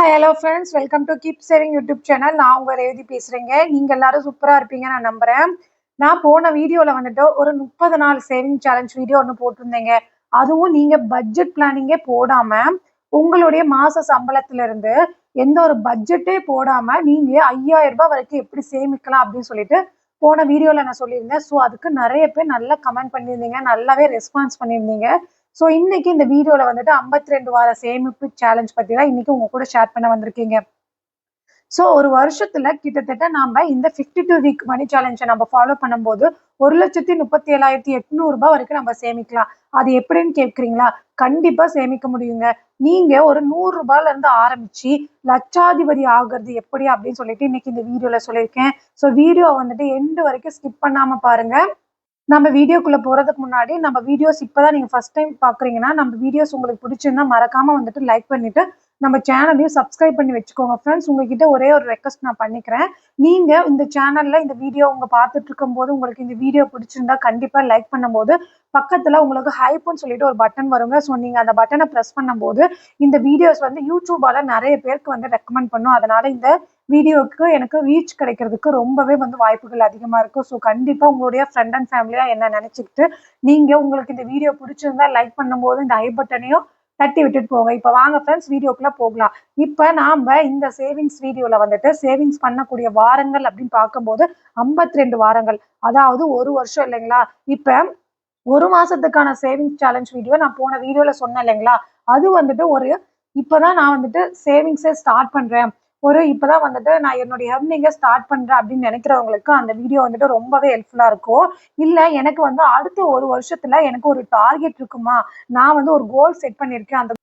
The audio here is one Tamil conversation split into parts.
Hi hello friends, welcome to keep saving YouTube channel. நான் உங்கள் ரேவதி பேசுகிறேங்க. நீங்கள் எல்லாரும் சூப்பராக இருப்பீங்க நான் நம்புகிறேன். நான் போன வீடியோவில் வந்துட்டு ஒரு 30 நாள் சேவிங் சேலஞ்ச் வீடியோ ஒன்று போட்டிருந்தேங்க. அதுவும் நீங்கள் பட்ஜெட் பிளானிங்கே போடாமல் உங்களுடைய மாத சம்பளத்திலிருந்து எந்த ஒரு பட்ஜெட்டே போடாமல் நீங்கள் 5000 ரூபாய் வரைக்கும் எப்படி சேமிக்கலாம் அப்படின்னு சொல்லிட்டு போன வீடியோவில் நான் சொல்லியிருந்தேன். ஸோ அதுக்கு நிறைய பேர் நல்லா கமெண்ட் பண்ணியிருந்தீங்க, நல்லாவே ரெஸ்பான்ஸ் பண்ணியிருந்தீங்க. ஸோ இன்னைக்கு இந்த வீடியோவில் வந்துட்டு 52 வார சேமிப்பு சேலஞ்ச் பற்றி தான் இன்னைக்கு உங்க கூட ஷேர் பண்ண வந்திருக்கீங்க. ஸோ ஒரு வருஷத்துல கிட்டத்தட்ட நாம இந்த 52 வீக் மணி சேலஞ்சை நம்ம ஃபாலோ பண்ணும்போது 1,37,800 ரூபாய் வரைக்கும் நம்ம சேமிக்கலாம். அது எப்படின்னு கேட்குறீங்களா? கண்டிப்பா சேமிக்க முடியுங்க. நீங்க ஒரு 100 ரூபாயில இருந்து ஆரம்பிச்சு லட்சாதிபதி ஆகுறது எப்படி அப்படின்னு சொல்லிட்டு இன்னைக்கு இந்த வீடியோல சொல்லியிருக்கேன். ஸோ வீடியோ வந்துட்டு எண்டு வரைக்கும் ஸ்கிப் பண்ணாம பாருங்க. நம்ம வீடியோக்குள்ள போறதுக்கு முன்னாடி நம்ம வீடியோஸ் இப்பதான் நீங்க ஃபர்ஸ்ட் டைம் பாக்குறீங்கன்னா நம்ம வீடியோஸ் உங்களுக்கு பிடிச்சிருந்தா மறக்காம வந்துட்டு லைக் பண்ணிட்டு நம்ம சேனலையும் சப்ஸ்கிரைப் பண்ணி வச்சுக்கோங்க. ஃப்ரெண்ட்ஸ், உங்ககிட்ட ஒரே ஒரு ரெக்வஸ்ட் நான் பண்ணிக்கிறேன். நீங்க இந்த சேனல்ல இந்த வீடியோ பார்த்துட்டு இருக்கும் போது உங்களுக்கு இந்த வீடியோ பிடிச்சிருந்தா கண்டிப்பா லைக் பண்ணும்போது பக்கத்துல உங்களுக்கு ஹைப்னு சொல்லிட்டு ஒரு பட்டன் வருங்க. ஸோ நீங்க அந்த பட்டனை ப்ரெஸ் பண்ணும்போது இந்த வீடியோஸ் யூடியூபால நிறைய பேருக்கு ரெக்கமெண்ட் பண்ணும். அதனால இந்த வீடியோவுக்கு எனக்கு ரீச் கிடைக்கிறதுக்கு ரொம்பவே வாய்ப்புகள் அதிகமா இருக்கும். ஸோ கண்டிப்பா உங்களுடைய ஃப்ரெண்ட் அண்ட் ஃபேமிலியா என்ன நினைச்சுக்கிட்டு நீங்க உங்களுக்கு இந்த வீடியோ பிடிச்சிருந்தா லைக் பண்ணும்போது இந்த ஐ பட்டனையும் தட்டி விட்டுட்டு போங்க. இப்ப வாங்க ஃப்ரெண்ட்ஸ் வீடியோக்குள்ள போகலாம். இப்ப நாம இந்த சேவிங்ஸ் வீடியோல சேவிங்ஸ் பண்ணக்கூடிய வாரங்கள் அப்படின்னு பார்க்கும்போது 52 வாரங்கள், அதாவது ஒரு வருஷம் இல்லைங்களா? இப்ப ஒரு மாசத்துக்கான சேவிங்ஸ் சேலஞ்ச் வீடியோ நான் போன வீடியோல சொன்னேன் இல்லைங்களா? அது ஒரு இப்பதான் நான் சேவிங்ஸை ஸ்டார்ட் பண்றேன், இப்பதான் நான் என்னுடைய எர்னிங்கை ஸ்டார்ட் பண்றேன் அப்படின்னு நினைக்கிறவங்களுக்கு அந்த வீடியோ ரொம்பவே ஹெல்ப்ஃபுல்லா இருக்கும். இல்ல எனக்கு அடுத்த ஒரு வருஷத்துல எனக்கு ஒரு டார்கெட் இருக்குமா, நான் ஒரு கோல் செட் பண்ணிருக்கேன், அந்த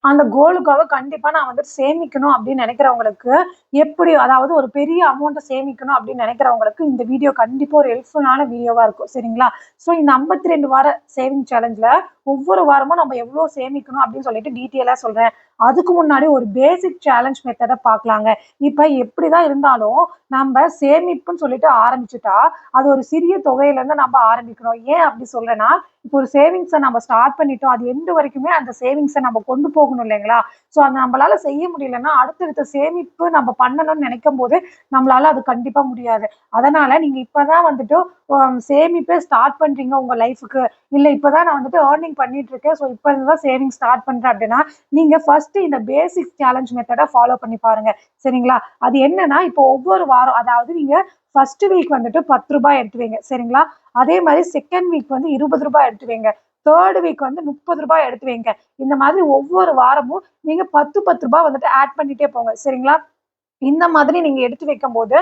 அந்த கோலுக்காக கண்டிப்பா நான் சேமிக்கணும் அப்படின்னு நினைக்கிறவங்களுக்கு, எப்படி அதாவது ஒரு பெரிய அமௌண்ட்டை சேமிக்கணும் அப்படின்னு நினைக்கிறவங்களுக்கு இந்த வீடியோ கண்டிப்பா ஒரு ஹெல்ப்ஃபுல்லான வீடியோவா இருக்கும். சரிங்களா? ஸோ இந்த 52 வார சேவிங் சேலஞ்சில் ஒவ்வொரு வாரமும் நம்ம எவ்வளோ சேமிக்கணும் அப்படின்னு சொல்லிட்டு டீட்டெயிலாக சொல்றேன். அதுக்கு முன்னாடி ஒரு பேசிக் சேலஞ்ச் மெத்தடை பார்க்கலாங்க. இப்ப எப்படிதான் இருந்தாலும் நம்ம சேமிப்புன்னு சொல்லிட்டு ஆரம்பிச்சுட்டா அது ஒரு சிறிய தொகையிலேருந்து நம்ம ஆரம்பிக்கணும். ஏன் அப்படி சொல்றேன்னா, இப்போ ஒரு சேவிங்ஸை நம்ம ஸ்டார்ட் பண்ணிட்டோம், அது எண்டு வரைக்குமே அந்த சேவிங்ஸை நம்ம கொண்டு போகணும் இல்லைங்களா? ஸோ அது நம்மளால செய்ய முடியலன்னா அடுத்தடுத்த சேமிப்பு நம்ம பண்ணணும்னு நினைக்கும் போது நம்மளால அது கண்டிப்பா முடியாது. அதனால நீங்க இப்பதான் சேமிப்பே ஸ்டார்ட் பண்றீங்க உங்க லைஃபுக்கு, இல்ல இப்பதான் நான் ஏர்னிங் பண்ணிட்டு இருக்கேன், ஸோ இப்ப இருந்துதான் சேவிங் ஸ்டார்ட் பண்றேன் அப்படின்னா நீங்க ஃபர்ஸ்ட் இந்த பேசிக் சேலஞ்ச் மெத்தடை ஃபாலோ பண்ணி பாருங்க. சரிங்களா? அது என்னன்னா, இப்போ ஒவ்வொரு வாரம், அதாவது நீங்க ஃபர்ஸ்ட் வீக் 10 ரூபாய் எடுத்து வைங்க. சரிங்களா? அதே மாதிரி செகண்ட் வீக் 20 ரூபாய் எடுத்து வைங்க. தேர்ட் வீக் 30 ரூபாய் எடுத்து வைங்க. இந்த மாதிரி ஒவ்வொரு வாரமும் நீங்க 10 ரூபாய் ஆட் பண்ணிட்டே போங்க. சரிங்களா? இந்த மாதிரி நீங்க எடுத்து வைக்கும் போது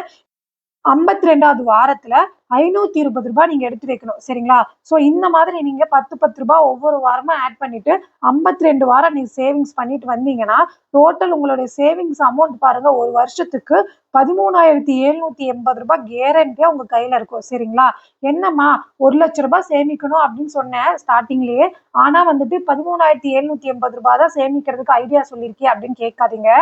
52வது வாரத்துல 520 ரூபாய் நீங்க எடுத்து வைக்கணும். சரிங்களா? சோ இந்த மாதிரி நீங்க 10 ரூபாய் ஒவ்வொரு வாரமும் ஆட் பண்ணிட்டு 52 வாரம் நீங்க சேவிங்ஸ் பண்ணிட்டு வந்தீங்கன்னா டோட்டல் உங்களுடைய சேவிங்ஸ் அமௌண்ட் பாருங்க, ஒரு வருஷத்துக்கு 13,780 ரூபாய் கேரண்டியா உங்க கையில இருக்கும். சரிங்களா? என்னம்மா 1,00,000 ரூபாய் சேமிக்கணும் அப்படின்னு சொன்னேன் ஸ்டார்டிங்லயே, ஆனா 13,780 ரூபாய் தான் சேமிக்கிறதுக்கு ஐடியா சொல்லியிருக்கேன் அப்படின்னு கேட்காதீங்க.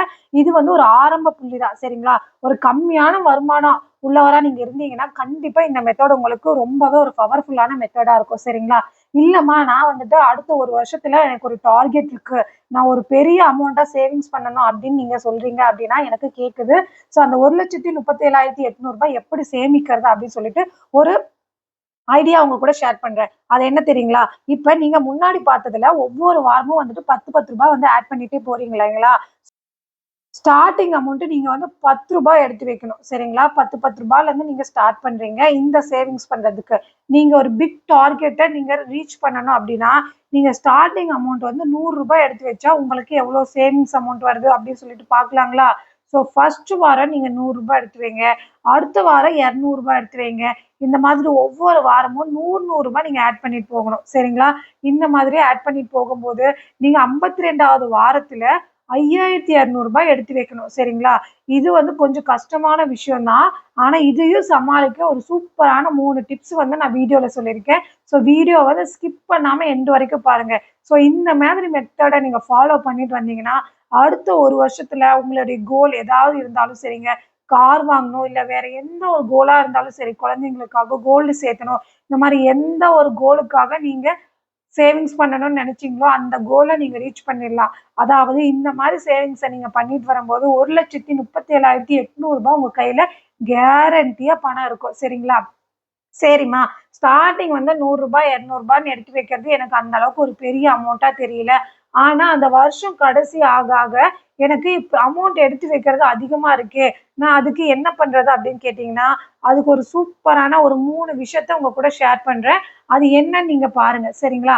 இது ஒரு ஆரம்ப புள்ளி தான். சரிங்களா? ஒரு கம்மியான வருமானம் உள்ளவரா நீங்க இருந்தீங்கன்னா கண்டிப்பா இந்த மெத்தட் உங்களுக்கு ரொம்பவே ஒரு பவர்ஃபுல்லான மெத்தடா இருக்கும். சரிங்களா? இல்லம்மா நான் அடுத்த ஒரு வருஷத்துல எனக்கு ஒரு டார்கெட் இருக்கு, நான் ஒரு பெரிய அமௌண்டா சேவிங்ஸ் பண்ணணும் அப்படின்னு நீங்க சொல்றீங்க அப்படின்னா எனக்கு கேக்குது. ஸோ அந்த 1,37,800 ரூபாய் எப்படி சேமிக்கிறது அப்படின்னு சொல்லிட்டு ஒரு ஐடியா உங்க கூட ஷேர் பண்றேன். அது என்ன தெரியுங்களா? இப்ப நீங்க முன்னாடி பார்த்ததுல ஒவ்வொரு வாரமும் 10 ரூபாய் ஆட் பண்ணிட்டே போறீங்க இல்லைங்களா? ஸ்டார்டிங் அமௌண்ட் நீங்க 10 ரூபாய் எடுத்து வைக்கணும். சரிங்களா? 10 ரூபாயில இருந்து நீங்க ஸ்டார்ட் பண்றீங்க இந்த சேவிங்ஸ் பண்றதுக்கு. நீங்க ஒரு பிக் டார்கெட்டை நீங்க ரீச் பண்ணணும் அப்படின்னா நீங்க ஸ்டார்டிங் அமௌண்ட் 100 ரூபாய் எடுத்து வச்சா உங்களுக்கு எவ்வளவு சேவிங்ஸ் அமௌண்ட் வருது அப்படின்னு சொல்லிட்டு பார்க்கலாங்களா? ஸோ ஃபர்ஸ்ட் வாரம் நீங்க 100 ரூபாய் எடுத்து வைங்க. அடுத்த வாரம் 200 ரூபாய் எடுத்து வைங்க. இந்த மாதிரி ஒவ்வொரு வாரமும் 100 ரூபாய் நீங்க ஆட் பண்ணிட்டு போகணும். சரிங்களா? இந்த மாதிரி ஆட் பண்ணிட்டு போகும்போது நீங்க 52வது வாரத்துல 5,200 ரூபாய் எடுத்து வைக்கணும். சரிங்களா? இது கொஞ்சம் கஷ்டமான விஷயம் தான். ஆனா இதையும் சமாளிக்க ஒரு சூப்பரான 3 டிப்ஸ் நான் வீடியோல சொல்லியிருக்கேன். ஸோ வீடியோ ஸ்கிப் பண்ணாம எண்டு வரைக்கும் பாருங்க. ஸோ இந்த மாதிரி மெத்தடை நீங்க ஃபாலோ பண்ணிட்டு வந்தீங்கன்னா அடுத்த ஒரு வருஷத்துல உங்களுடைய கோல் ஏதாவது இருந்தாலும் சரிங்க, கார் வாங்கணும், இல்ல வேற எந்த ஒரு கோலா இருந்தாலும் சரி, குழந்தைங்களுக்காக கோல்டு சேர்த்தணும், இந்த மாதிரி எந்த ஒரு கோலுக்காக நீங்க சேவிங்ஸ் பண்ணணும்னு நினைச்சீங்களோ அந்த கோலை நீங்க ரீச் பண்ணிடலாம். அதாவது இந்த மாதிரி சேவிங்ஸை நீங்க பண்ணிட்டு வரும்போது 1,37,800 ரூபாய் உங்க கையில கேரண்டியா பணம் இருக்கும். சரிங்களா? சரிம்மா, ஸ்டார்டிங் வந்து 100 ரூபாய் 200 ரூபாய்ன்னு எடுத்து வைக்கிறது எனக்கு அந்த அளவுக்கு ஒரு பெரிய அமௌண்ட்டா தெரியல. ஆனா அந்த வருஷம் கடைசி ஆக ஆக எனக்கு இப்ப அமௌண்ட் எடுத்து வைக்கிறது அதிகமா இருக்கே. நான் அதுக்கு என்ன பண்றது அப்படின்னு கேட்டீங்கன்னா, அதுக்கு ஒரு சூப்பரான ஒரு 3 விஷயத்த உங்க கூட ஷேர் பண்றேன். அது என்னன்னு நீங்க பாருங்க. சரிங்களா?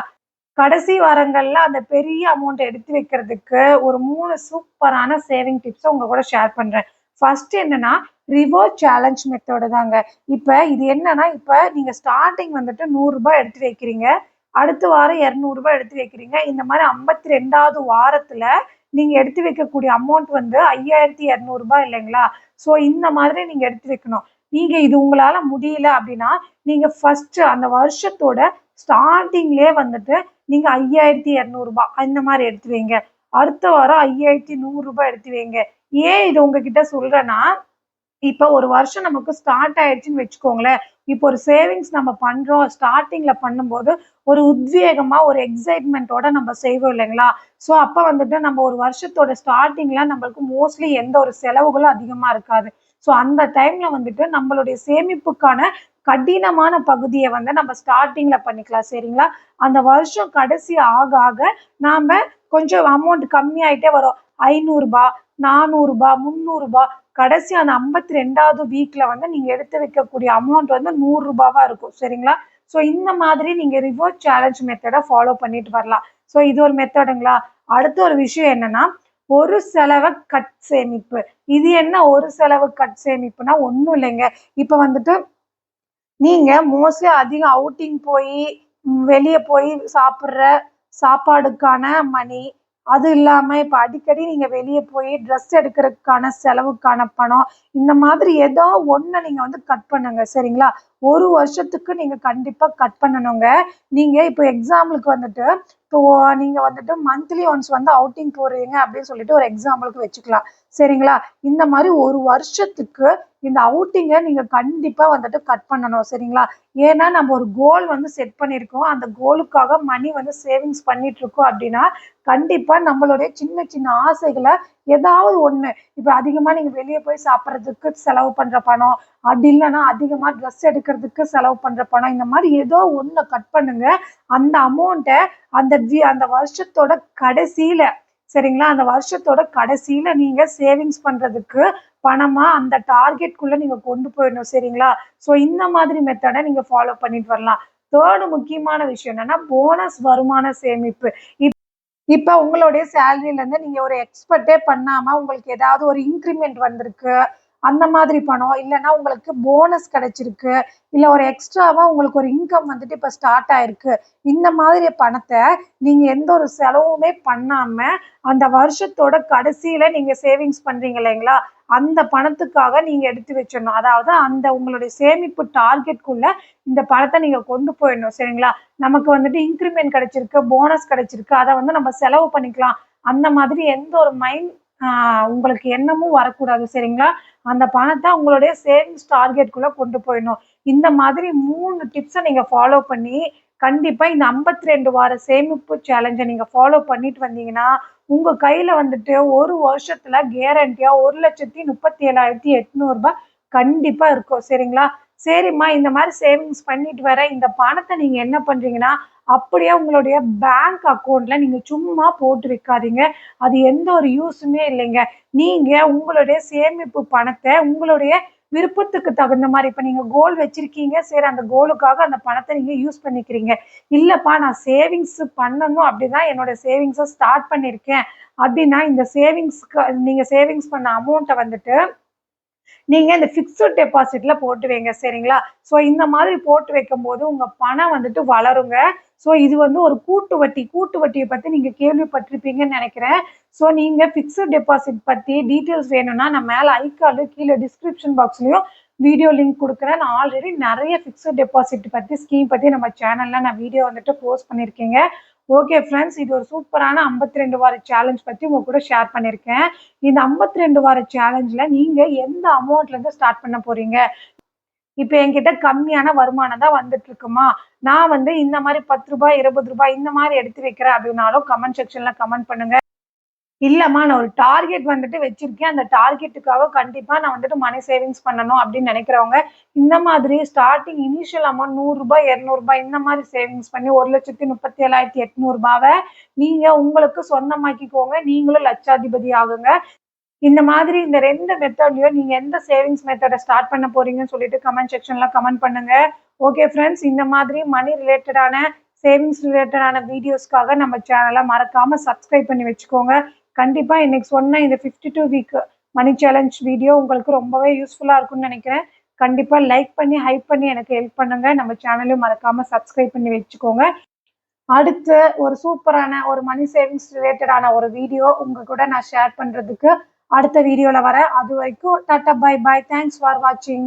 கடைசி வாரங்கள்ல அந்த பெரிய அமௌண்ட் எடுத்து வைக்கிறதுக்கு ஒரு 3 சூப்பரான சேவிங் டிப்ஸ உங்க கூட ஷேர் பண்றேன். ஃபர்ஸ்ட் என்னன்னா, ரிவர்ஸ் சேலஞ்ச் மெத்தட் தாங்க. இப்ப இது என்னன்னா, இப்ப நீங்க ஸ்டார்ட்டிங் வந்துட்டு ரூ. 100 எடுத்து வைக்கிறீங்க. அடுத்த வாரம் ரூ. 200 எடுத்து வைக்கிறீங்க. இந்த மாரி 52வது வாரத்துல நீங்க எடுத்து வைக்கக்கூடிய அமௌண்ட் வந்து ரூ. 5,200 இல்லைங்களா? ஸோ இந்த மாதிரி நீங்க எடுத்து வைக்கணும். நீங்க இது உங்களால முடியல அப்படின்னா, நீங்க ஃபர்ஸ்ட் அந்த வருஷத்தோட ஸ்டார்ட்டிங்லயே வந்துட்டு நீங்க ரூ. 5,200 இந்த மாதிரி எடுத்து வைங்க. அடுத்த வாரம் ரூ. 5,100 எடுத்து வைங்க. ஏன் இது உங்ககிட்ட சொல்றேன்னா, இப்ப ஒரு வருஷம் நமக்கு ஸ்டார்ட் ஆயிடுச்சுன்னு வச்சுக்கோங்களேன். இப்போ ஒரு சேவிங்ஸ் நம்ம பண்றோம். ஸ்டார்ட்டிங்ல பண்ணும்போது ஒரு உத்வேகமா, ஒரு எக்ஸைட்மென்ட்டோட நம்ம செய்வோம் இல்லைங்களா? ஸோ அப்ப வந்துட்டு நம்ம ஒரு வருஷத்தோட ஸ்டார்ட்டிங்ல நம்மளுக்கு மோஸ்ட்லி எந்த ஒரு செலவுகளும் அதிகமா இருக்காது. ஸோ அந்த டைம்ல வந்துட்டு நம்மளுடைய சேமிப்புக்கான கடினமான பகுதிய வந்து நம்ம ஸ்டார்ட்டிங்ல பண்ணிக்கலாம். சரிங்களா? அந்த வருஷம் கடைசி ஆக ஆக நாம கொஞ்சம் அமௌண்ட் கம்மியாயிட்டே வரும். ரூ. 500, ரூ. 400, ரூ. 300 கடைசி அந்த 52வது வீக்ல வந்து நீங்க எடுத்து வைக்கக்கூடிய அமௌண்ட் வந்து ரூ. 100 இருக்கும். சரிங்களா? ஸோ இந்த மாதிரி நீங்க ரிவர்ஸ் சேலஞ்ச் மெத்தடை ஃபாலோ பண்ணிட்டு வரலாம். ஸோ இது ஒரு மெத்தடுங்களா? அடுத்த ஒரு விஷயம் என்னன்னா, ஒரு செலவை கட் சேமிப்பு. இது என்ன ஒரு செலவு கட் சேமிப்புனா ஒன்றும் இல்லைங்க. இப்போ வந்துட்டு நீங்க மோஸ்ட்லி அதிகம் அவுட்டிங் போய் வெளியே போய் சாப்பிட்ற சாப்பாடுக்கான மணி, அது இல்லாம இப்ப அடிக்கடி நீங்க வெளியே போய் ட்ரெஸ் எடுக்கிறதுக்கான செலவுக்கான பணம், இந்த மாதிரி ஏதோ ஒண்ண நீங்க வந்து கட் பண்ணுங்க. சரிங்களா? ஒரு வருஷத்துக்கு நீங்க கண்டிப்பா கட் பண்ணணுங்க. நீங்க இப்போ எக்ஸாம்பிளுக்கு வந்துட்டு இப்போ நீங்க வந்துட்டு மந்த்லி ஒன்ஸ் வந்து அவுட்டிங் போறீங்க அப்படின்னு சொல்லிட்டு ஒரு எக்ஸாம்பிளுக்கு வச்சுக்கலாம். சரிங்களா? இந்த மாதிரி ஒரு வருஷத்துக்கு இந்த அவுட்டிங்க நீங்க கண்டிப்பா வந்துட்டு கட் பண்ணணும். சரிங்களா? ஏன்னா நம்ம ஒரு கோல் வந்து செட் பண்ணியிருக்கோம். அந்த கோலுக்காக மணி வந்து சேவிங்ஸ் பண்ணிட்டு இருக்கோம் அப்படின்னா, கண்டிப்பா நம்மளுடைய சின்ன சின்ன ஆசைகளை ஏதாவது ஒண்ணு, இப்ப அதிகமா நீங்க வெளியே போய் சாப்பிட்றதுக்கு செலவு பண்ற பணம், அப்படி இல்லைன்னா அதிகமா ட்ரெஸ் எடுக்கிறதுக்கு செலவு பண்ற பணம், இந்த மாதிரி ஏதோ ஒண்ணு கட் பண்ணுங்க. அந்த அமௌண்ட்டை அந்த வருஷத்தோட கடைசியில, சரிங்களா? அந்த வருஷத்தோட கடைசியில நீங்க சேவிங்ஸ் பண்றதுக்கு பணமா அந்த டார்கெட்குள்ள நீங்க கொண்டு போயிடணும். சரிங்களா? ஸோ இந்த மாதிரி மெத்தடை நீங்க ஃபாலோ பண்ணிட்டு வரலாம். தேர்டு முக்கியமான விஷயம் என்னன்னா, போனஸ் வருமான சேமிப்பு. இப்ப உங்களுடைய சேலரில இருந்து நீங்க ஒரு எக்ஸ்பெக்டே பண்ணாம உங்களுக்கு ஏதாவது ஒரு இன்கிரிமெண்ட் வந்திருக்கு. அந்த மாதிரி பணம், இல்லைன்னா உங்களுக்கு போனஸ் கிடைச்சிருக்கு, இல்ல ஒரு எக்ஸ்ட்ராவா உங்களுக்கு ஒரு இன்கம் வந்துட்டு இப்ப ஸ்டார்ட் ஆயிருக்கு. இந்த மாதிரி பணத்தை நீங்க எந்த ஒரு செலவுமே பண்ணாம அந்த வருஷத்தோட கடைசியில நீங்க சேவிங்ஸ் பண்றீங்க இல்லைங்களா? அந்த பணத்துக்காக நீங்க எடுத்து வச்சிடணும். அதாவது அந்த உங்களுடைய சேமிப்பு டார்கெட்குள்ள இந்த பணத்தை நீங்க கொண்டு போயிடணும். சரிங்களா? நமக்கு வந்துட்டு இன்கிரிமெண்ட் கிடைச்சிருக்கு, போனஸ் கிடைச்சிருக்கு, அதை வந்து நம்ம செலவு பண்ணிக்கலாம். அந்த மாதிரி எந்த ஒரு உங்களுக்கு எண்ணமும் வரக்கூடாது. சரிங்களா? அந்த பணத்தை உங்களுடைய சேவிங்ஸ் டார்கெட்குள்ள கொண்டு போயிடணும். இந்த மாதிரி 3 டிப்ஸை நீங்க ஃபாலோ பண்ணி கண்டிப்பா இந்த 52 வார சேமிப்பு சேலஞ்சை நீங்க ஃபாலோ பண்ணிட்டு வந்தீங்கன்னா, உங்க கையில வந்துட்டு ஒரு வருஷத்துல கேரண்டியா ரூ. 1,37,800 கண்டிப்பா இருக்கும். சரிங்களா? சரிம்மா, இந்த மாதிரி சேவிங்ஸ் பண்ணிட்டு வர இந்த பணத்தை நீங்க என்ன பண்றீங்கன்னா, அப்படியே உங்களுடைய பேங்க் அக்கௌண்ட்ல நீங்க சும்மா போட்டு வைக்காதீங்க. அது எந்த ஒரு யூஸுமே இல்லைங்க. நீங்க உங்களுடைய சேமிப்பு பணத்தை உங்களுடைய விருப்பத்துக்கு தகுந்த மாதிரி, இப்ப நீங்க கோல் வச்சிருக்கீங்க, சரி அந்த கோலுக்காக அந்த பணத்தை நீங்க யூஸ் பண்ணிக்கிறீங்க. இல்லப்பா, நான் சேவிங்ஸ் பண்ணணும் அப்படிதான் என்னோட சேவிங்ஸை ஸ்டார்ட் பண்ணியிருக்கேன் அப்படின்னா, இந்த சேவிங்ஸ்க்கு நீங்க சேவிங்ஸ் பண்ண அமௌண்ட்டை வந்துட்டு நீங்க இந்த ஃபிக்ஸட் டெபாசிட்ல போட்டு வைங்க. சரிங்களா? ஸோ இந்த மாதிரி போட்டு வைக்கும்போது உங்க பணம் வந்துட்டு வளருங்க. ஸோ இது வந்து ஒரு கூட்டு வட்டி. கூட்டு வட்டியை பத்தி நீங்க கேள்விப்பட்டிருப்பீங்கன்னு நினைக்கிறேன். ஸோ நீங்க ஃபிக்ஸட் டெபாசிட் பத்தி டீட்டெயில்ஸ் வேணும்னா நான் மேல ஐகார்டு, கீழே டிஸ்கிரிப்ஷன் பாக்ஸ்லயும் வீடியோ லிங்க் கொடுக்குறேன். நான் ஆல்ரெடி நிறைய ஃபிக்ஸட் டெபாசிட் பத்தி ஸ்கீம் பத்தி நம்ம சேனல்ல நான் வீடியோ வந்துட்டு போஸ்ட் பண்ணியிருக்கேங்க. ஓகே ஃப்ரெண்ட்ஸ், இது ஒரு சூப்பரான 52 வார சேலஞ்ச் பத்தி உங்க கூட ஷேர் பண்ணியிருக்கேன். இந்த 52 வார சேலஞ்சில் நீங்க எந்த அமௌண்ட்ல இருந்து ஸ்டார்ட் பண்ண போறீங்க? இப்போ என்கிட்ட கம்மியான வருமானம் தான் வந்துட்டு இருக்குமா, நான் வந்து இந்த மாதிரி 10 ரூபாய் 20 ரூபாய் இந்த மாதிரி எடுத்து வைக்கிறேன் அப்படின்னாலும் கமெண்ட் செக்ஷன்ல கமெண்ட் பண்ணுங்க. இல்லம்மா நான் ஒரு டார்கெட் வந்துட்டு வச்சிருக்கேன், அந்த டார்கெட்டுக்காக கண்டிப்பா நான் வந்துட்டு மணி சேவிங்ஸ் பண்ணணும் அப்படின்னு நினைக்கிறவங்க இந்த மாதிரி ஸ்டார்டிங் இனிஷியல் அமௌண்ட் 100 ரூபாய் 200 ரூபாய் இந்த மாதிரி சேவிங்ஸ் பண்ணி 1,37,800 நீங்க உங்களுக்கு சொந்தமாக்கிக்கோங்க. நீங்களும் லட்சாதிபதி ஆகுங்க. இந்த மாதிரி இந்த 2 மெத்தட்லயும் நீங்க எந்த சேவிங்ஸ் மெத்தட ஸ்டார்ட் பண்ண போறீங்கன்னு சொல்லிட்டு கமெண்ட் செக்ஷன்ல கமெண்ட் பண்ணுங்க. ஓகே ஃப்ரெண்ட்ஸ், இந்த மாதிரி மணி ரிலேட்டடான சேவிங்ஸ் ரிலேட்டடான வீடியோஸ்க்காக நம்ம சேனலை மறக்காம சப்ஸ்கிரைப் பண்ணி வச்சுக்கோங்க. கண்டிப்பா இன்னைக்கு சொன்ன இந்த 52 வீக் மணி சேலஞ்ச் வீடியோ உங்களுக்கு ரொம்பவே யூஸ்ஃபுல்லா இருக்கும்னு நினைக்கிறேன். கண்டிப்பா லைக் பண்ணி ஹைப் பண்ணி எனக்கு ஹெல்ப் பண்ணுங்க. நம்ம சேனலையும் மறக்காம சப்ஸ்கிரைப் பண்ணி வச்சுக்கோங்க. அடுத்து ஒரு சூப்பரான ஒரு மணி சேவிங்ஸ் ரிலேட்டடான ஒரு வீடியோ உங்க கூட நான் ஷேர் பண்றதுக்கு அடுத்த வீடியோல வரேன். அது வரைக்கும் tata bye bye. Thanks for வாட்சிங்.